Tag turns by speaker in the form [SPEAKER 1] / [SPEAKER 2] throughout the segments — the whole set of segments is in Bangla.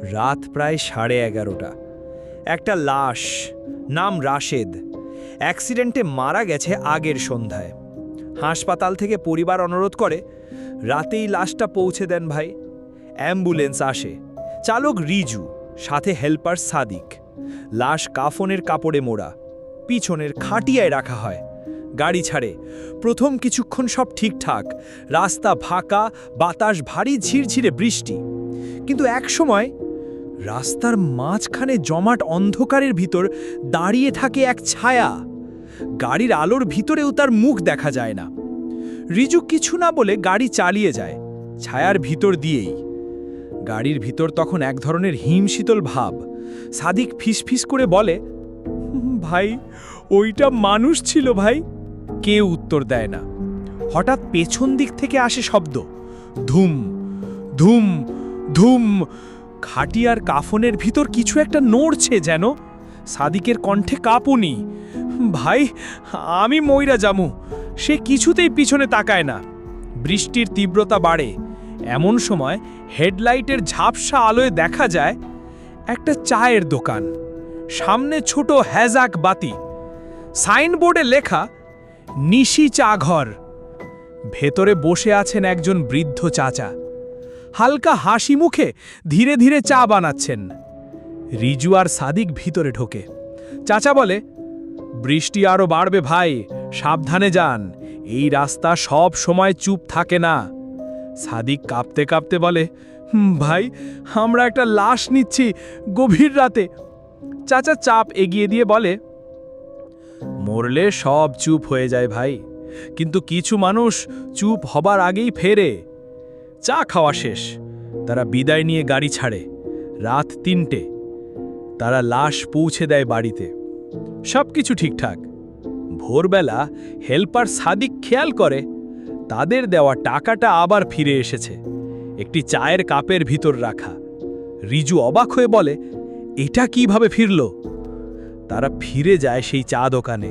[SPEAKER 1] রাত প্রায় 11:30। একটা লাশ, নাম রাশেদ, অ্যাক্সিডেন্টে মারা গেছে আগের সন্ধ্যায়। হাসপাতাল থেকে পরিবার অনুরোধ করে রাতেই লাশটা পৌঁছে দেন ভাই। অ্যাম্বুলেন্স আসে, চালক রিজু, সাথে হেল্পার সাদিক। লাশ কাফনের কাপড়ে মোড়া, পিছনের খাটিয়ায় রাখা হয়। গাড়ি ছাড়ে। প্রথম কিছুক্ষণ সব ঠিকঠাক, রাস্তা ফাঁকা, বাতাস ভারী, ঝিরঝিরে বৃষ্টি। কিন্তু একসময় রাস্তার মাঝখানে জমাট অন্ধকারের ভিতর দাঁড়িয়ে থাকে এক ছায়া। গাড়ির আলোর ভিতরেও তার মুখ দেখা যায় না। রিজু কিছু না বলে গাড়ি চালিয়ে যায় ছায়ার ভিতর দিয়েই। গাড়ির ভিতর তখন এক ধরনের হিমশীতল ভাব। সাদিক ফিসফিস করে বলে, ভাই, ওইটা মানুষ ছিল ভাই। কেউ উত্তর দেয় না। হঠাৎ পেছন দিক থেকে আসে শব্দ, ধুম ধুম ধুম। খাটিয়ার কাফনের ভিতর কিছু একটা নড়ছে যেন। সাদিকের কণ্ঠে কাঁপুনি। ভাই, আমি মইরা যামু। সে কিছুতেই পিছনে তাকায় না। বৃষ্টির তীব্রতা বাড়ে। এমন সময় হেডলাইটের ঝাপসা আলোয় দেখা যায় একটা চায়ের দোকান। সামনে ছোট হ্যাজাক বাতি, সাইনবোর্ডে লেখা নিশি চা ঘর। ভেতরে বসে আছেন একজন বৃদ্ধ চাচা, হালকা হাসি মুখে ধীরে ধীরে চা বানাচ্ছেন। রিজু আর সাদিক ভিতরে ঢোকে। চাচা বলে, বৃষ্টি আরো বাড়বে ভাই, সাবধানে যান। এই রাস্তা সব সময় চুপ থাকে না। সাদিক কাঁপতে কাঁপতে বলে, ভাই, আমরা একটা লাশ নিচ্ছি গভীর রাতে। চাচা চাপ এগিয়ে দিয়ে বলে, মরলে সব চুপ হয়ে যায় ভাই, কিন্তু কিছু মানুষ চুপ হবার আগেই ফেরে। চা খাওয়া শেষ, তারা বিদায় নিয়ে গাড়ি ছাড়ে। রাত 3টে। তারা লাশ পৌঁছে দেয় বাড়িতে। সব কিছু ঠিকঠাক। ভোরবেলা হেল্পার সাদিক খেয়াল করে তাদের দেওয়া টাকাটা আবার ফিরে এসেছে, একটি চায়ের কাপের ভিতর রাখা। রিজু অবাক হয়ে বলে, এটা কিভাবে ফিরল? তারা ফিরে যায় সেই চা দোকানে,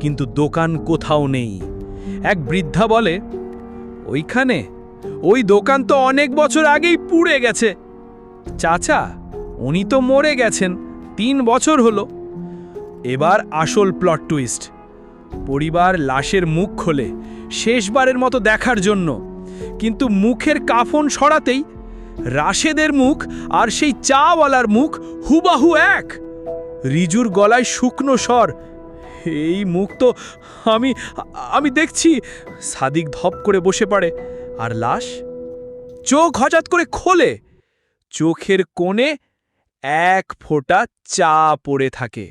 [SPEAKER 1] কিন্তু দোকান কোথাও নেই। এক বৃদ্ধা বলে, ওইখানে ওই দোকান তো অনেক বছর আগেই পুড়ে গেছে। চাচা, উনি তো মরে গেছেন, 3 বছর হলো। এবার আসল প্লট টুইস্ট। পরিবার লাশের মুখ খোলে শেষবারের মতো দেখার জন্য, কিন্তু মুখের কাফন সরাতেই রাশেদের মুখ আর সেই চাওয়ালার মুখ হুবাহু এক। রিজুর গলায় শুকনো স্বর, এই মুখ তো আমি দেখছি। সাদিক ধপ করে বসে পড়ে। আর লাশ? চোখ হঠাৎ করে খোলে। চোখের কোণে এক ফোঁটা চা পড়ে থাকে।